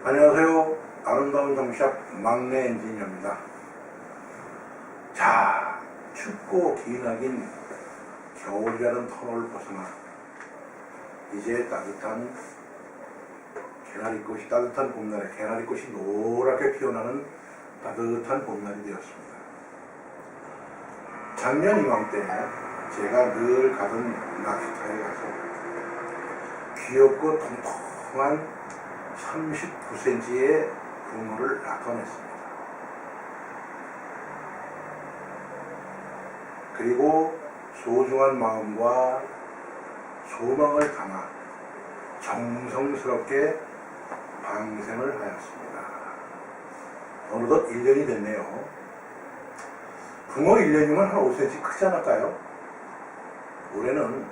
안녕하세요. 아름다운 정샵 막내 엔지니어입니다. 자, 춥고 기나긴 겨울이라는 터널을 벗어나 이제 따뜻한 개나리꽃이 따뜻한 봄날에 개나리꽃이 노랗게 피어나는 따뜻한 봄날이 되었습니다. 작년 이맘때 제가 늘 가던 낚시터에 가서 귀엽고 통통한 39cm의 붕어를 낚아냈습니다. 그리고 소중한 마음과 소망을 담아 정성스럽게 방생을 하였습니다. 어느덧 1년이 됐네요. 붕어 1년이면 한 5cm 크지 않을까요? 올해는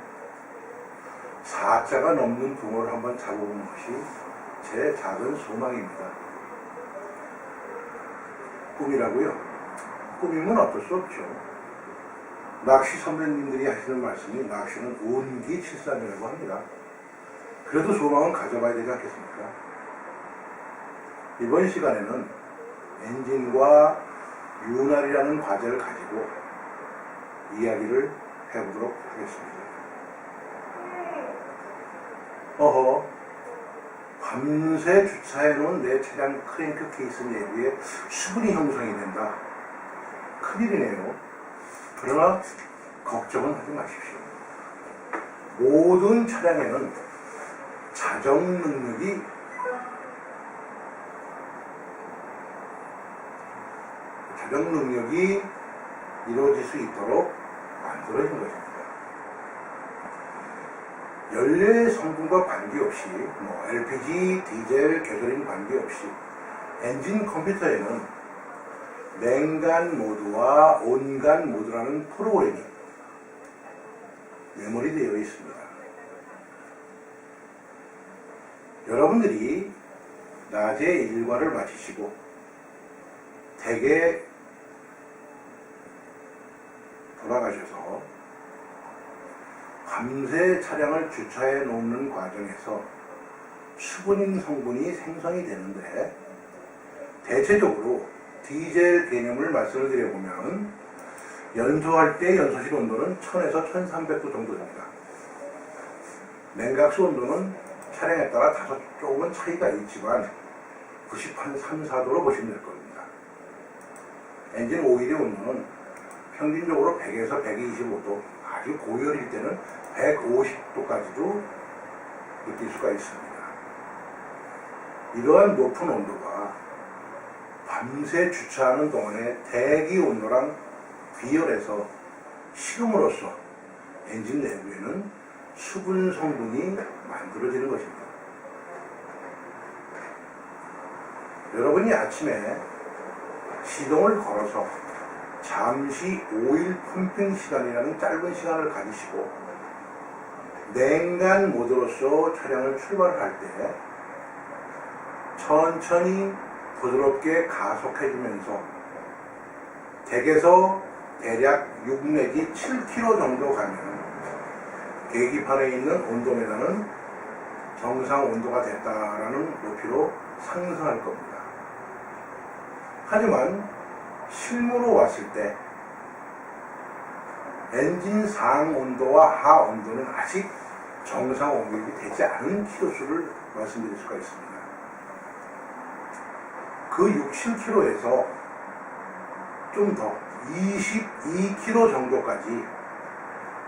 4자가 넘는 붕어를 한번 잡아보는 것이 제 작은 소망입니다. 꿈이라고요? 꿈이면 어쩔 수 없죠. 낚시 선배님들이 하시는 말씀이 낚시는 운기칠삼이라고 합니다. 그래도 소망은 가져봐야 되지 않겠습니까? 이번 시간에는 엔진과 윤활이라는 과제를 가지고 이야기를 해보도록 하겠습니다. 밤새 주차해놓은 내 차량 크랭크 케이스 내부에 수분이 형성이 된다. 큰일이네요. 그러나 걱정은 하지 마십시오. 모든 차량에는 자정 능력이 이루어질 수 있도록 만들어진 것입니다. 연료의 성분과 관계없이 LPG, 디젤, 가솔린 관계없이 엔진 컴퓨터에는 냉간 모드와 온간 모드라는 프로그램이 메모리 되어 있습니다. 여러분들이 낮에 일과를 마치시고 댁에 돌아가셔서 밤새 차량을 주차해 놓는 과정에서 수분 성분이 생성이 되는데, 대체적으로 디젤 개념을 말씀을 드려보면 연소할 때 연소실 온도는 1000에서 1300도 정도 됩니다. 냉각수 온도는 차량에 따라 다소 조금은 차이가 있지만 93, 4도로 보시면 될 겁니다. 엔진 오일의 온도는 평균적으로 100에서 125도, 아주 고열일 때는 150도까지도 느낄 수가 있습니다. 이러한 높은 온도가 밤새 주차하는 동안에 대기 온도랑 비열해서 식음으로써 엔진 내부에는 수분 성분이 만들어지는 것입니다. 여러분이 아침에 시동을 걸어서 잠시 오일 펌핑 시간이라는 짧은 시간을 가지시고 냉간 모드로서 차량을 출발할 때 천천히 부드럽게 가속해주면서 댁에서 대략 6 내지 7km 정도 가면 계기판에 있는 온도메터는 정상 온도가 됐다라는 높이로 상승할 겁니다. 하지만 실무로 왔을 때 엔진 상 온도와 하 온도는 아직 정상 온도가 되지 않은 키로수를 말씀드릴 수가 있습니다. 그 6, 7km에서 좀 더 22km 정도까지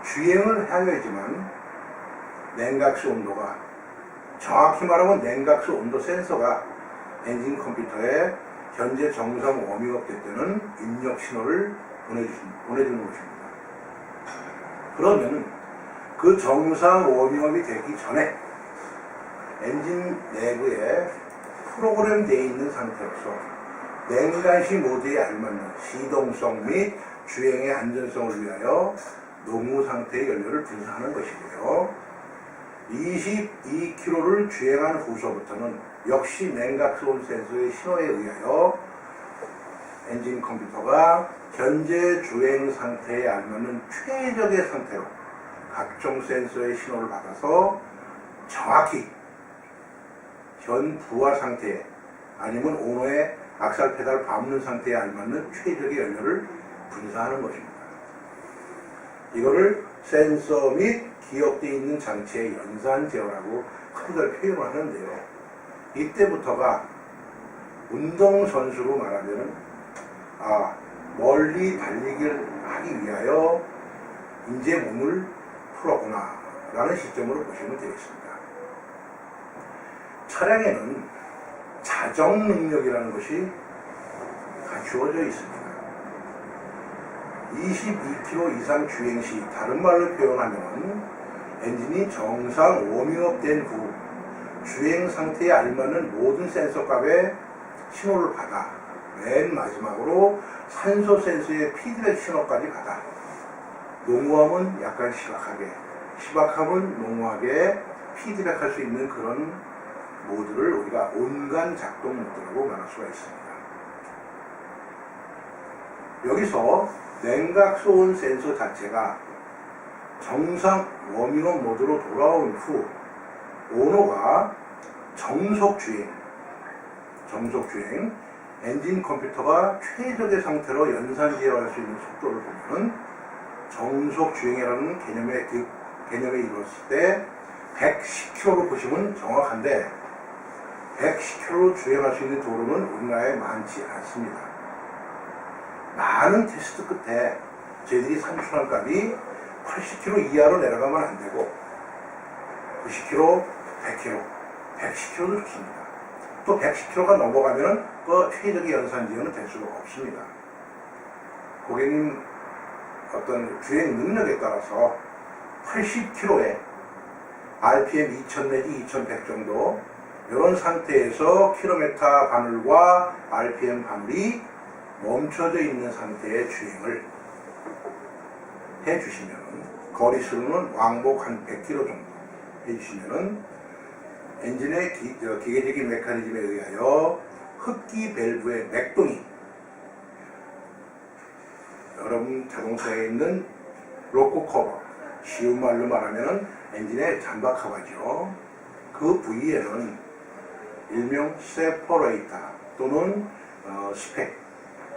주행을 해야지만 냉각수 온도가, 정확히 말하면 냉각수 온도 센서가 엔진 컴퓨터에 현재 정상 워밍업 될 때는 입력 신호를 보내주는 것입니다. 그러면 그 정상 워밍업이 되기 전에 엔진 내부에 프로그램 되어 있는 상태로서 냉간시 모드에 알맞는 시동성 및 주행의 안전성을 위하여 농후 상태의 연료를 분사하는 것이고요. 22km를 주행한 후서부터는 역시 냉각수온 센서의 신호에 의하여 엔진 컴퓨터가 현재 주행 상태에 알맞는 최적의 상태로 각종 센서의 신호를 받아서 정확히 현 부하 상태에 아니면 오너의 악셀 페달을 밟는 상태에 알맞는 최적의 연료를 분사하는 것입니다. 이거를 센서 및 기억되어 있는 장치의 연산 제어라고 크게 표현을 하는데요. 이때부터가 운동선수로 말하면 멀리 달리기를 하기 위하여 이제 몸을 풀었구나 라는 시점으로 보시면 되겠습니다. 차량에는 자정 능력이라는 것이 갖추어져 있습니다. 22km 이상 주행 시, 다른 말로 표현하면 엔진이 정상 워밍업 된 후 주행 상태에 알맞는 모든 센서 값의 신호를 받아 맨 마지막으로 산소 센서의 피드백 신호까지 받아 농후함은 약간 시박함은 농후하게 피드백할 수 있는 그런 모드를 우리가 온간 작동 모드라고 말할 수가 있습니다. 여기서 냉각 소온 센서 자체가 정상 워밍업 모드로 돌아온 후 오너가 정속 주행, 엔진 컴퓨터가 최적의 상태로 연산 제어할 수 있는 속도를 보면 정속 주행이라는 개념에 이뤘을 때 110km로 보시면 정확한데 110km로 주행할 수 있는 도로는 우리나라에 많지 않습니다. 많은 테스트 끝에 저희들이 산출한 값이 80km 이하로 내려가면 안 되고 90km, 100km, 110km도 좋습니다. 또 110km가 넘어가면 그 최적의 연산 지연은 될 수가 없습니다. 고객님 어떤 주행 능력에 따라서 80km에 RPM 2000 내지 2100 정도 이런 상태에서 킬로미터 바늘과 RPM 바늘이 멈춰져 있는 상태의 주행을 해주시면 거리수로는 왕복 한 100km 정도 해주시면 엔진의 기계적인 메커니즘에 의하여 흡기 밸브의 맥동이 여러분 자동차에 있는 로코 커버, 쉬운 말로 말하면 엔진의 잠바 커버죠. 그 부위에는 일명 세퍼레이터 또는 스펙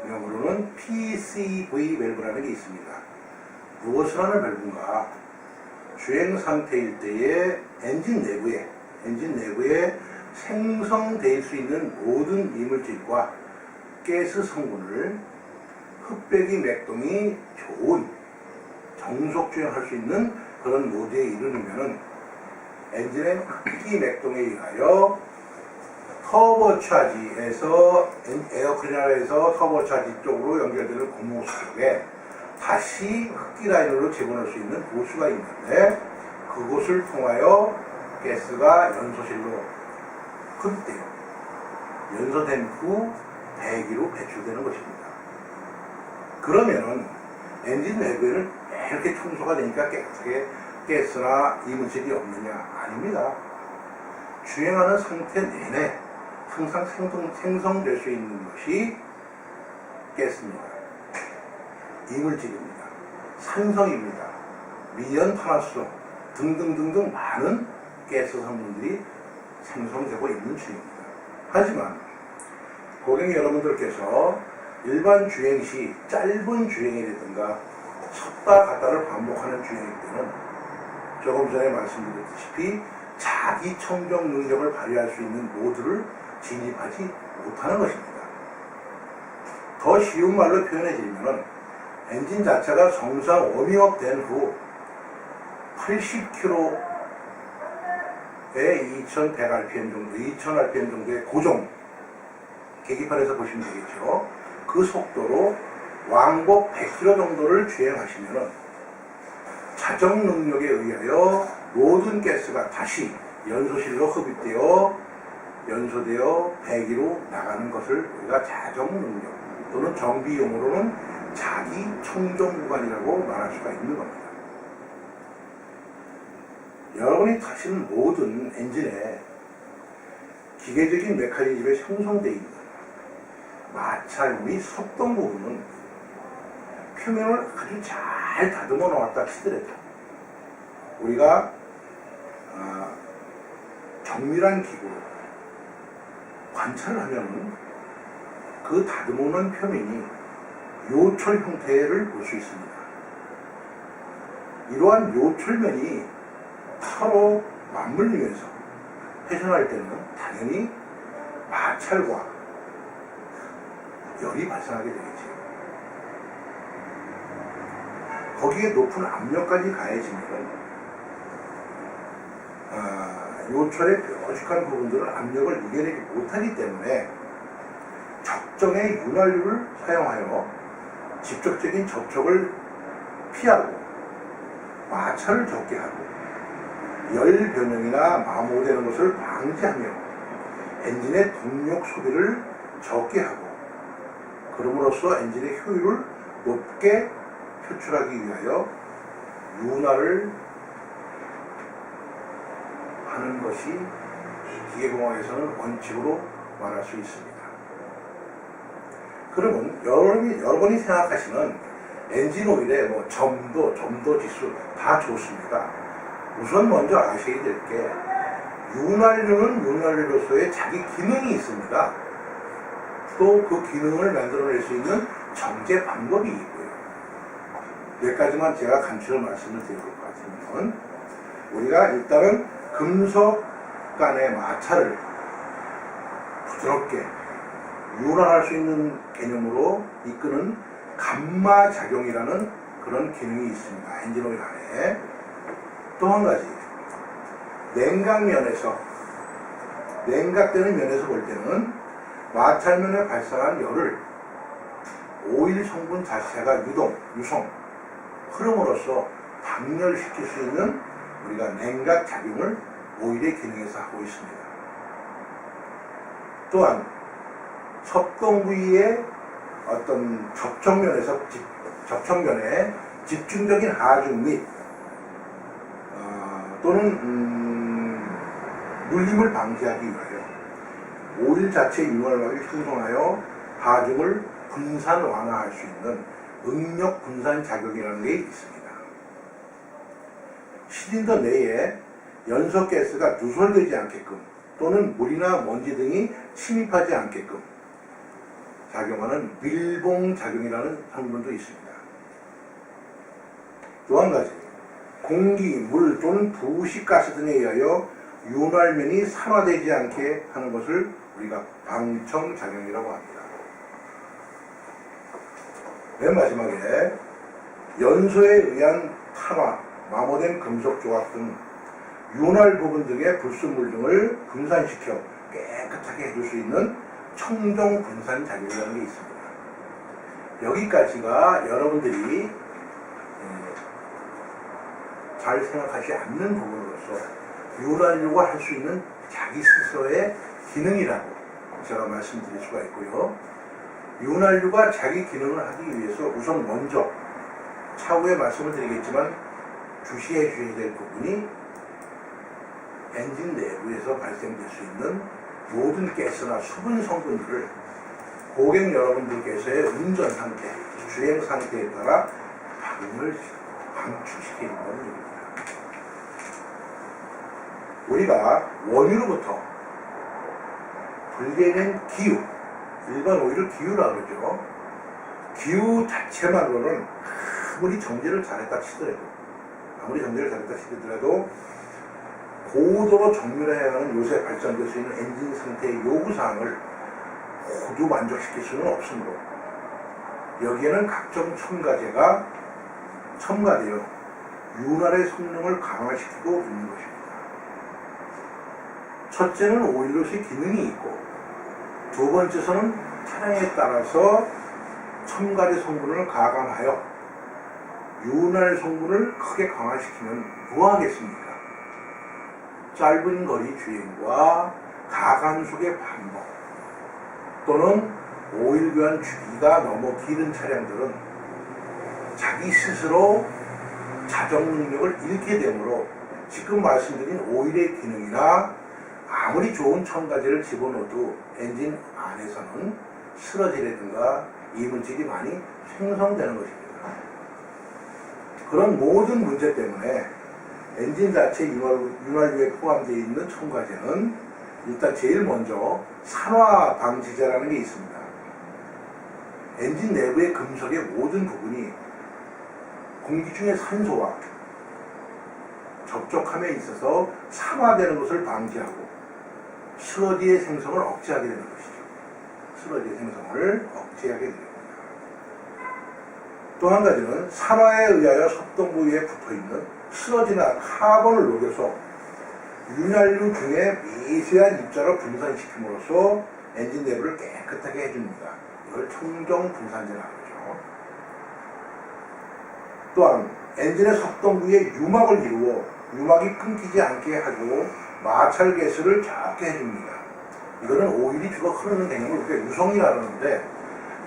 명으로는 PCV 밸브라는 게 있습니다. 무엇을 하는 밸브인가? 주행 상태일 때의 엔진 내부에 생성될 수 있는 모든 이물질과 가스 성분을 흡배기 맥동이 좋은 정속 주행할 수 있는 그런 모드에 이르려면은 엔진의 흡기 맥동에 의하여 터보차지에서 에어클리너에서 터보차지 쪽으로 연결되는 고무호스 쪽에 다시 흡기 라인으로 제공할 수 있는 호스가 있는데 그곳을 통하여 가스가 연소실로 흡입돼요. 연소된 후 배기로 배출되는 것입니다. 그러면은 엔진 내부에는 이렇게 청소가 되니까 깨끗하게 가스나 이물질이 없느냐? 아닙니다. 주행하는 상태 내내 항상 생성될 수 있는 것이 가스입니다. 이물질입니다. 산성입니다. 미연, 탄화수소 등등등등 많은 가스 성분들이 생성되고 있는 중입니다. 하지만 고객 여러분들께서 일반 주행 시 짧은 주행이라든가 섰다 갔다를 반복하는 주행일 때는 조금 전에 말씀드렸다시피 자기 청정 능력을 발휘할 수 있는 모드를 진입하지 못하는 것입니다. 더 쉬운 말로 표현해드리면 엔진 자체가 정상 워밍업 된 후 80km에 2100rpm 정도, 2000rpm 정도의 고정 계기판에서 보시면 되겠죠. 그 속도로 왕복 100km 정도를 주행하시면 자정 능력에 의하여 모든 가스가 다시 연소실로 흡입되어 연소되어 배기로 나가는 것을 우리가 자정 능력 또는 정비용으로는 자기 청정 구간이라고 말할 수가 있는 겁니다. 여러분이 타시는 모든 엔진에 기계적인 메커니즘에 형성되어 있는 마찰 및 속동 부분은 표면을 아주 잘 다듬어 놓았다 치더라도 우리가 정밀한 기구로 관찰을 하면 그 다듬어놓은 표면이 요철 형태를 볼 수 있습니다. 이러한 요철면이 서로 맞물리면서 회전할 때는 당연히 마찰과 열이 발생하게 되겠죠. 거기에 높은 압력까지 가해지면 요철의 뾰족한 부분들은 압력을 이겨내지 못하기 때문에 적정의 윤활유를 사용하여 직접적인 접촉을 피하고 마찰을 적게 하고 열 변형이나 마모되는 것을 방지하며 엔진의 동력 소비를 적게 하고 그럼으로써 엔진의 효율을 높게 표출하기 위하여 윤활을 하는 것이 기계공학에서는 원칙으로 말할 수 있습니다. 그러면 여러분이 생각하시는 엔진 오일의 점도 지수 다 좋습니다. 우선 먼저 아셔야 될 게 윤활유는 윤활유로서의 자기 기능이 있습니다. 또 그 기능을 만들어낼 수 있는 정제 방법이 있고요. 몇 가지만 제가 간추려 말씀을 드릴 것 같으면 우리가 일단은 금속 간의 마찰을 부드럽게 윤활할 수 있는 개념으로 이끄는 감마작용이라는 그런 기능이 있습니다. 엔진 오일 안에. 또 한 가지, 냉각되는 면에서 볼 때는 마찰면에 발생한 열을 오일 성분 자체가 유성, 흐름으로써 방열시킬 수 있는 우리가 냉각작용을 오일의 기능에서 하고 있습니다. 또한 섭동 부위의 어떤 접촉면에 집중적인 하중 및 또는 물림을 방지하기 위하여 오일 자체의 윤활막을 형성하여 하중을 분산 완화할 수 있는 응력 분산 작용이라는 게 있습니다. 실린더 내에 연소가스가 누설되지 않게끔 또는 물이나 먼지 등이 침입하지 않게끔 작용하는 밀봉작용이라는 성분도 있습니다. 또 한 가지, 공기, 물 또는 부식가스 등에 의하여 윤활면이 산화되지 않게 하는 것을 우리가 방청작용이라고 합니다. 맨 마지막에 연소에 의한 탄화, 마모된 금속 조각 등 윤활 부분 등의 불순물 등을 분산시켜 깨끗하게 해줄 수 있는 청정 분산 작용이라는 게 있습니다. 여기까지가 여러분들이 잘 생각하지 않는 부분으로서 윤활유가 할 수 있는 자기 스스로의 기능이라고 제가 말씀드릴 수가 있고요. 윤활유가 자기 기능을 하기 위해서 우선 먼저 차후에 말씀을 드리겠지만 주시해 주셔야 될 부분이 엔진 내부에서 발생될 수 있는 모든 가스나 수분 성분들을 고객 여러분들께서의 운전 상태, 주행 상태에 따라 방출시키는 겁니다. 우리가 원유로부터 분리된 기유, 일반 오일을 기유라고 그러죠. 기유 자체만으로는 아무리 정제를 잘했다 치더라도 고도로 정밀해야 하는 요새 발전될 수 있는 엔진 상태의 요구사항을 모두 만족시킬 수는 없으므로 여기에는 각종 첨가제가 첨가되어 윤활의 성능을 강화시키고 있는 것입니다. 첫째는 오일로서의 기능이 있고 두 번째서는 차량에 따라서 첨가제 성분을 가감하여 윤활 성분을 크게 강화시키면 뭐하겠습니까? 짧은 거리 주행과 가간속의 반복 또는 오일 교환 주기가 너무 길은 차량들은 자기 스스로 자정 능력을 잃게 되므로 지금 말씀드린 오일의 기능이나 아무리 좋은 첨가제를 집어넣어도 엔진 안에서는 쓰러지라든가 이물질이 많이 생성되는 것입니다. 그런 모든 문제 때문에 엔진 자체 윤활유에 포함되어 있는 첨가제는 일단 제일 먼저 산화 방지제라는 게 있습니다. 엔진 내부의 금속의 모든 부분이 공기 중의 산소와 접촉함에 있어서 산화되는 것을 방지하고 슬러지의 생성을 억제하게 되는 것이죠. 슬러지의 생성을 억제하게 됩니다. 또 한 가지는 산화에 의하여 섭동 부위에 붙어있는 슬러지나 카본을 녹여서 윤활유 중에 미세한 입자로 분산시킴으로써 엔진 내부를 깨끗하게 해줍니다. 이걸 청정 분산제라고 하죠. 또한 엔진의 섭동 부위에 유막을 이루어 유막이 끊기지 않게 하고 마찰 개수를 적게 해줍니다. 이거는 오일이 주로 흐르는 개념을 우리가 유성이라고 하는데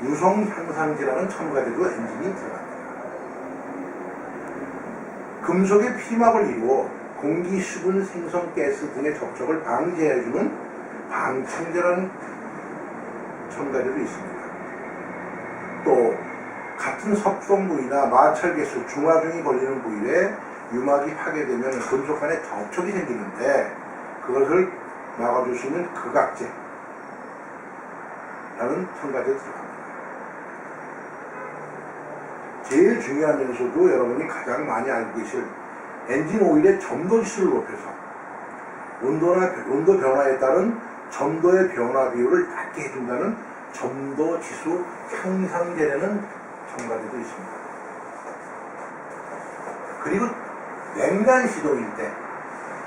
유성 향상제라는 첨가제도 엔진이 들어갑니다. 금속의 피막을 이루어 공기, 수분, 생성 가스 등의 접촉을 방지해주는 방충제라는 첨가제도 있습니다. 또 같은 섭동 부위나 마찰 개수, 중화중이 걸리는 부위에 유막이 파괴되면 금속 간에 접촉이 생기는데 그것을 막아줄 수 있는 극악제라는 첨가제가 들어갑니다. 제일 중요하면서도 여러분이 가장 많이 알고 계실 엔진 오일의 점도 지수를 높여서 온도 변화에 따른 점도의 변화 비율을 낮게 해준다는 점도 지수 향상제라는 첨가제도 있습니다. 그리고 냉간 시동일 때,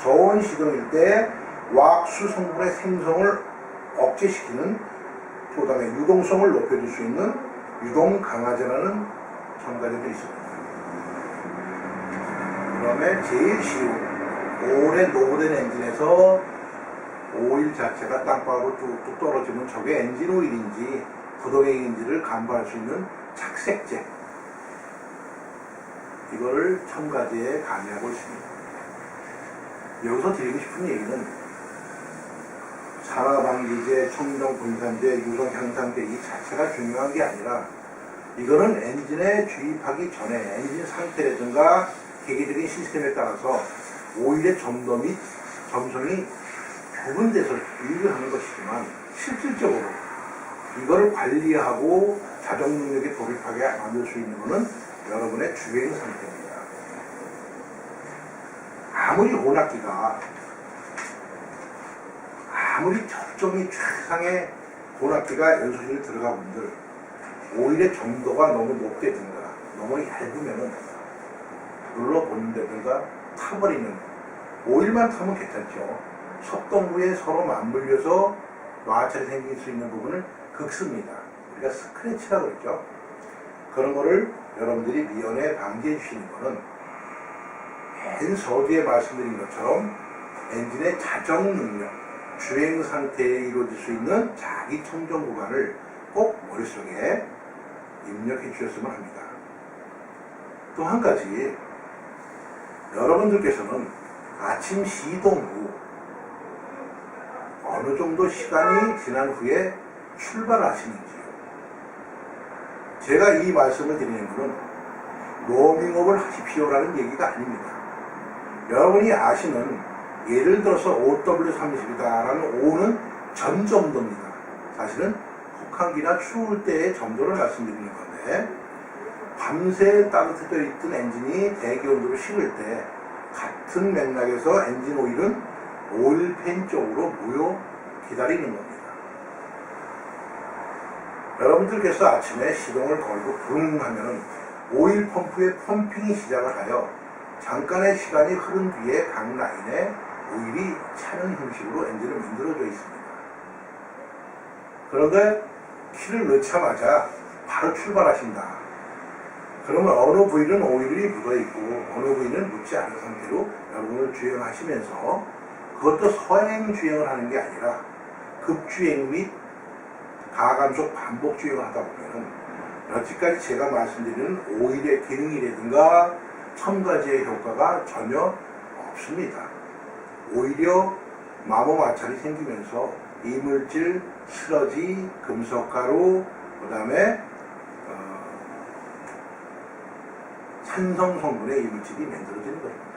저온 시동일 때 왁스 성분의 생성을 억제시키는 그다음에 유동성을 높여줄 수 있는 유동 강화제라는 첨가제도 있습니다. 그 다음에 제일 쉬운 오래 노후된 엔진에서 오일 자체가 땅바닥으로 뚝뚝 떨어지면 저게 엔진 오일인지 부동액인지를 간파할 수 있는 착색제, 이거를 첨가제에 가미하고 있습니다. 여기서 드리고 싶은 얘기는 산화방지제, 청정분산제, 유성향상제 이 자체가 중요한 게 아니라 이거는 엔진에 주입하기 전에 엔진 상태라든가 계기적인 시스템에 따라서 오일의 점도 및 점성이 구분돼서 유지를 하는 것이지만 실질적으로 이거를 관리하고 자정 능력에 돌입하게 만들 수 있는 것은 여러분의 주행 상태입니다. 아무리 혼합기가 아무리 적정히 최상의 혼합기가 연소실에 들어가 본들 오일의 점도가 너무 높다든가 너무 얇으면은 눌러본다든가 타버리는, 오일만 타면 괜찮죠. 섭동부에 서로 맞물려서 마찰이 생길 수 있는 부분을 긁습니다. 우리가 스크래치라고 그랬죠. 그런 거를 여러분들이 미연에 방지해 주시는 거는 맨 서두에 말씀드린 것처럼 엔진의 자정 능력, 주행 상태에 이루어질 수 있는 자기 청정 구간을 꼭 머릿속에 입력해 주셨으면 합니다. 또 한 가지, 여러분들께서는 아침 시동 후 어느 정도 시간이 지난 후에 출발하시는지요? 제가 이 말씀을 드리는 것은 로밍업을 하십시오라는 얘기가 아닙니다. 여러분이 아시는 예를 들어서 OW30이다라는 O는 전점도입니다. 사실은 혹한기나 추울 때의 점도를 말씀드리는 건데, 밤새 따뜻해져 있던 엔진이 대기 온도로 식을 때 같은 맥락에서 엔진 오일은 오일팬 쪽으로 모여 기다리는 겁니다. 여러분들께서 아침에 시동을 걸고 부릉 하면 오일 펌프의 펌핑이 시작을 하여 잠깐의 시간이 흐른 뒤에 각 라인에 오일이 차는 형식으로 엔진을 만들어져 있습니다. 그런데 키를 넣자마자 바로 출발하신다. 그러면 어느 부위는 오일이 묻어있고 어느 부위는 묻지 않은 상태로 여러분을 주행하시면서, 그것도 서행 주행을 하는 게 아니라 급주행 및 가감속 반복 주행을 하다 보면 여지까지 제가 말씀드리는 오일의 기능이라든가 첨가제의 효과가 전혀 없습니다. 오히려 마모 마찰이 생기면서 이물질, 슬러지, 금속가루, 그 다음에 산성 성분의 이물질이 만들어지는 것입니다.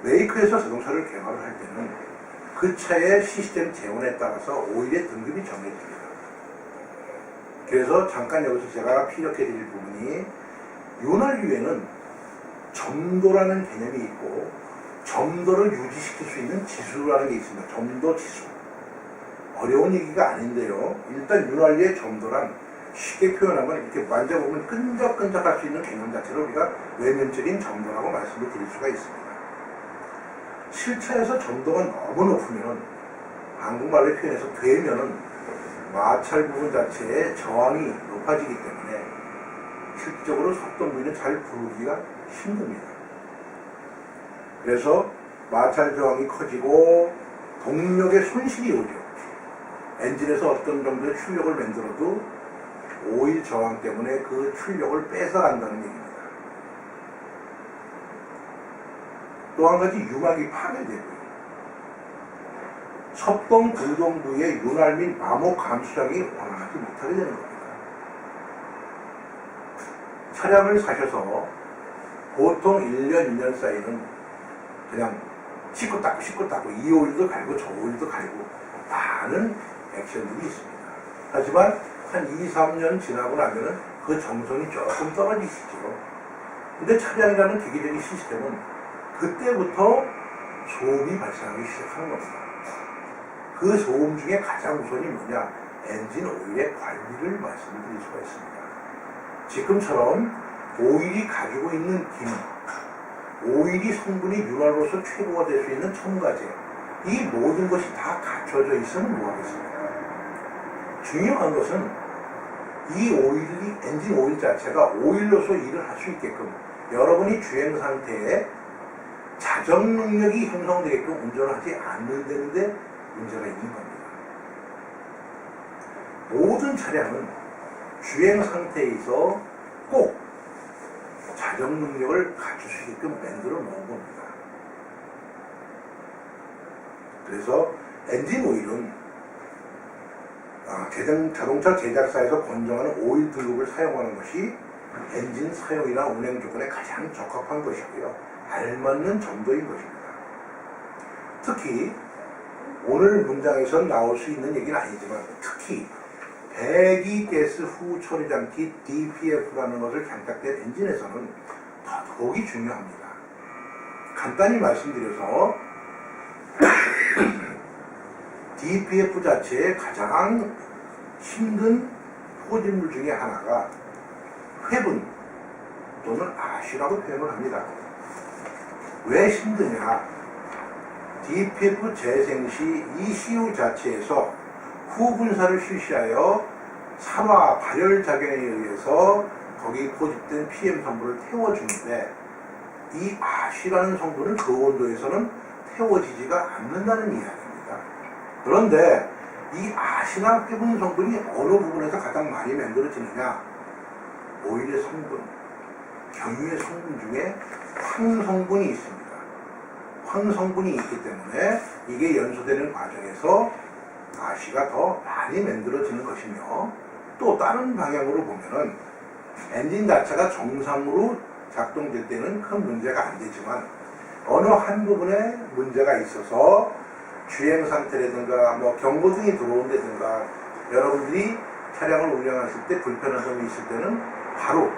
메이커에서 자동차를 개발을 할 때는 그 차의 시스템 재원에 따라서 오일의 등급이 정해집니다. 그래서 잠깐 여기서 제가 피력해 드릴 부분이 윤활유에는 점도라는 개념이 있고 점도를 유지시킬 수 있는 지수라는 게 있습니다. 점도 지수. 어려운 얘기가 아닌데요. 일단 윤활유의 점도란 쉽게 표현하면 이렇게 만져보면 끈적끈적할 수 있는 개념 자체를 우리가 외면적인 점도라고 말씀을 드릴 수가 있습니다. 실차에서 점도가 너무 높으면 한국말로 표현해서 되면은 마찰 부분 자체의 저항이 높아지기 때문에 실질적으로 속도 부위는 잘 부르기가 힘듭니다. 그래서 마찰 저항이 커지고 동력의 손실이 오죠. 엔진에서 어떤 정도의 출력을 만들어도 오일 저항 때문에 그 출력을 뺏어간다는 얘기입니다. 또 한 가지 유막이 파괴되고요. 섭동 구동 부위의 윤활 및 마모 감수량이 원활하지 못하게 되는 겁니다. 차량을 사셔서 보통 1년, 2년 사이는 그냥 씻고 닦고 이 오일도 갈고 저 오일도 갈고 많은 액션들이 있습니다. 하지만 한 2, 3년 지나고 나면은 그 정성이 조금 떨어지시죠. 근데 차량이라는 기계적인 시스템은 그때부터 소음이 발생하기 시작하는 겁니다. 그 소음 중에 가장 우선이 뭐냐? 엔진 오일의 관리를 말씀드릴 수가 있습니다. 지금처럼 오일이 가지고 있는 기능, 오일이 성분이 윤활로서 최고가 될 수 있는 첨가제, 이 모든 것이 다 갖춰져 있으면 뭐하겠습니까? 중요한 것은 이 오일이, 엔진 오일 자체가 오일로서 일을 할 수 있게끔 여러분이 주행 상태에 자정 능력이 형성되게끔 운전을 하지 않는데 문제가 있는 겁니다. 모든 차량은 주행 상태에서 꼭 자정 능력을 갖출 수 있게끔 만들어 놓은 겁니다. 그래서 엔진 오일은 자동차 제작사에서 권장하는 오일 등급을 사용하는 것이 엔진 사용이나 운행 조건에 가장 적합한 것이고요. 알맞는 점도인 것입니다. 특히 오늘 문장에서 나올 수 있는 얘기는 아니지만 특히 배기가스 후 처리 장치 DPF라는 것을 장착된 엔진에서는 더더욱이 중요합니다. 간단히 말씀드려서 DPF 자체의 가장 힘든 포진물 중에 하나가 회분 또는 아쉬라고 표현을 합니다. 왜 힘드냐? DPF 재생 시 ECU 자체에서 후분사를 실시하여 산화 발열 작용에 의해서 거기 포집된 PM 성분을 태워주는데 이 아쉬라는 성분은 그 온도에서는 태워지지가 않는다는 이야기입니다. 그런데 이 아쉬나 회분 성분이 어느 부분에서 가장 많이 만들어지느냐? 오일의 성분, 경유의 성분 중에 황성분이 있습니다. 황성분이 있기 때문에 이게 연소되는 과정에서 아쉬가 더 많이 만들어지는 것이며 또 다른 방향으로 보면은 엔진 자체가 정상으로 작동될 때는 큰 문제가 안 되지만 어느 한 부분에 문제가 있어서 주행 상태라든가 뭐 경고등이 들어온다든가 여러분들이 차량을 운행하실 때 불편한 점이 있을 때는 바로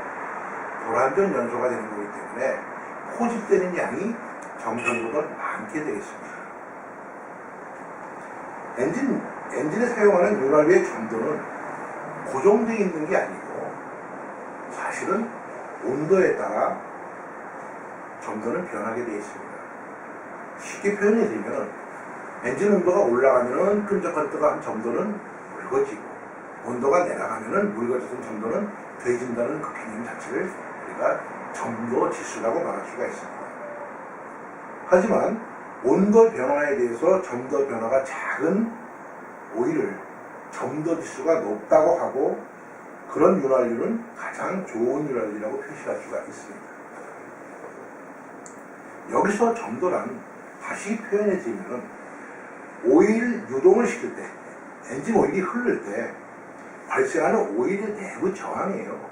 불안전 연소가 되는 거기 때문에 포집되는 양이 정상보다 많게 되겠습니다. 엔진에 사용하는 윤활유의 점도는 고정되어 있는 게 아니고 사실은 온도에 따라 점도는 변하게 되어 있습니다. 쉽게 표현해 드리면 엔진 온도가 올라가면 끈적끈적한 점도는 묽어지고 온도가 내려가면 묽어졌던 점도는 돼진다는 그 개념 자체를 우리가 점도 지수라고 말할 수가 있습니다. 하지만 온도 변화에 대해서 점도 변화가 작은 오일을 점도 지수가 높다고 하고 그런 윤활유는 가장 좋은 윤활유라고 표시할 수가 있습니다. 여기서 점도란 다시 표현해 드리면 오일 유동을 시킬 때 엔진 오일이 흐를 때 발생하는 오일의 내부 저항이에요.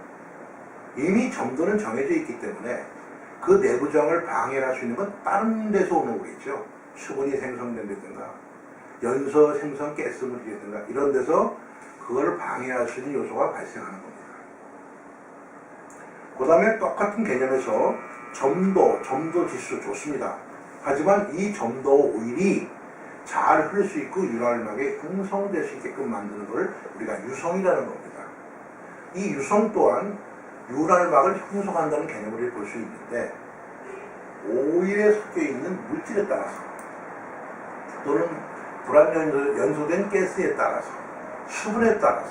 이미 점도는 정해져 있기 때문에 그 내부장을 방해할 수 있는 건 다른 데서 오는 거겠죠. 수분이 생성된다든가 연소 생성 가스물이라든가 이런 데서 그걸 방해할 수 있는 요소가 발생하는 겁니다. 그 다음에 똑같은 개념에서 점도 지수 좋습니다. 하지만 이 점도 오일이 잘 흐를 수 있고 윤활막에 형성될 수 있게끔 만드는 걸 우리가 유성이라는 겁니다. 이 유성 또한 윤활막을 형성한다는 개념으로 볼 수 있는데 오일에 섞여 있는 물질에 따라서 또는 불안연소된 가스에 따라서 수분에 따라서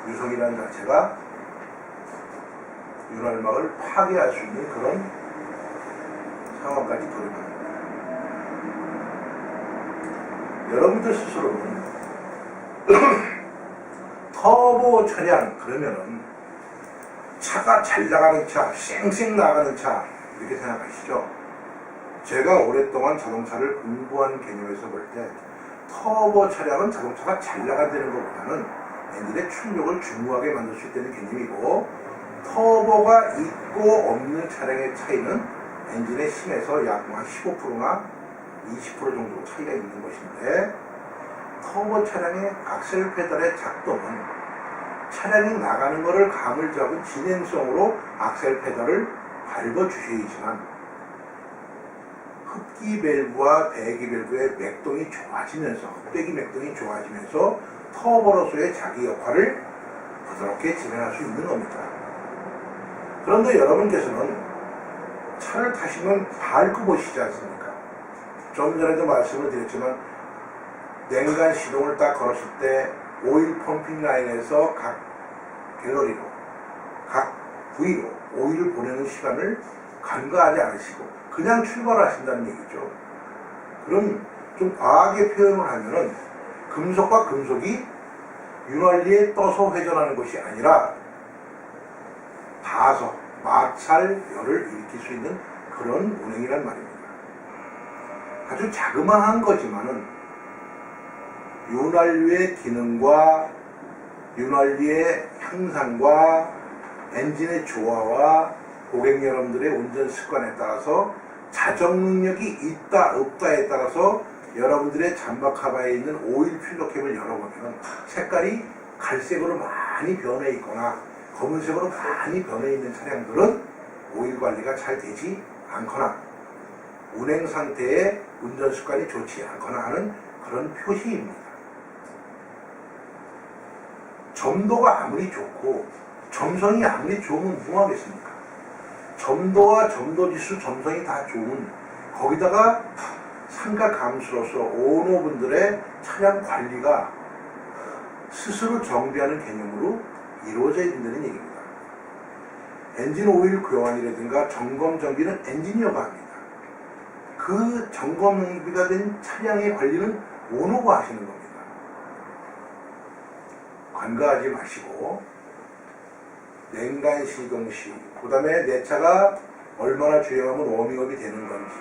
유성이라는 자체가 윤활막을 파괴할 수 있는 그런 상황까지 돌입합니다. 여러분들 스스로는 터보 차량 그러면은 차가 잘 나가는 차, 쌩쌩 나가는 차 이렇게 생각하시죠? 제가 오랫동안 자동차를 공부한 개념에서 볼 때 터보 차량은 자동차가 잘 나간다는 것보다는 엔진의 출력을 중후하게 만들 수 있다는 개념이고, 터보가 있고 없는 차량의 차이는 엔진의 힘에서 약 15%나 20% 정도 차이가 있는 것인데, 터보 차량의 악셀 페달의 작동은 차량이 나가는 것을 감을 잡은 진행성으로 악셀 페달을 밟아 주셔야지만 흡기 밸브와 배기 밸브의 맥동이 좋아지면서, 흡배기 맥동이 좋아지면서 터보로서의 자기 역할을 부드럽게 진행할 수 있는 겁니다. 그런데 여러분께서는 차를 타시면 밟고 보시지 않습니까? 좀 전에도 말씀을 드렸지만 냉간 시동을 딱 걸었을 때 오일 펌핑 라인에서 각 갤러리로, 각 부위로 오일을 보내는 시간을 간과하지 않으시고 그냥 출발하신다는 얘기죠. 그럼 좀 과하게 표현을 하면은 금속과 금속이 윤활유에 떠서 회전하는 것이 아니라 닿아서 마찰열을 일으킬 수 있는 그런 운행이란 말입니다. 아주 자그마한 거지만은 윤활유의 기능과 윤활유의 향상과 엔진의 조화와 고객 여러분들의 운전 습관에 따라서 자정 능력이 있다 없다에 따라서 여러분들의 잠박 카바에 있는 오일 필러캡을 열어보면 색깔이 갈색으로 많이 변해 있거나 검은색으로 많이 변해 있는 차량들은 오일 관리가 잘 되지 않거나 운행 상태에 운전 습관이 좋지 않거나 하는 그런 표시입니다. 점도가 아무리 좋고 점성이 아무리 좋으면 뭐하겠습니까? 점도와 점도지수, 점성이 다 좋은, 거기다가 삼각함수로서 오너분들의 차량 관리가 스스로 정비하는 개념으로 이루어져야 된다는 얘기입니다. 엔진 오일 교환이라든가 점검 정비는 엔지니어가 합니다. 그 점검 정비가 된 차량의 관리는 오너가 하시는 겁니다. 간과하지 마시고 냉간 시동 시, 그 다음에 내 차가 얼마나 주행하면 워밍업이 되는 건지,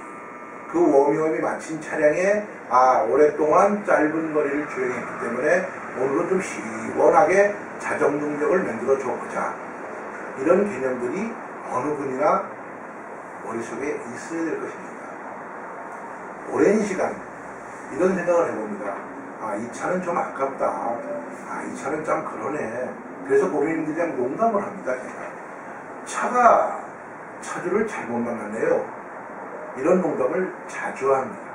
그 워밍업이 마친 차량에 오랫동안 짧은 거리를 주행했기 때문에 오늘은 좀 시원하게 자정 능력을 만들어 줘보자, 이런 개념들이 어느 분이나 머릿속에 있어야 될 것입니다. 오랜 시간 이런 생각을 해봅니다. 이 차는 좀 아깝다, 이 차는 참 그러네. 그래서 고객님들이랑 농담을 합니다. 제가 차주를 잘못 만났네요, 이런 농담을 자주 합니다.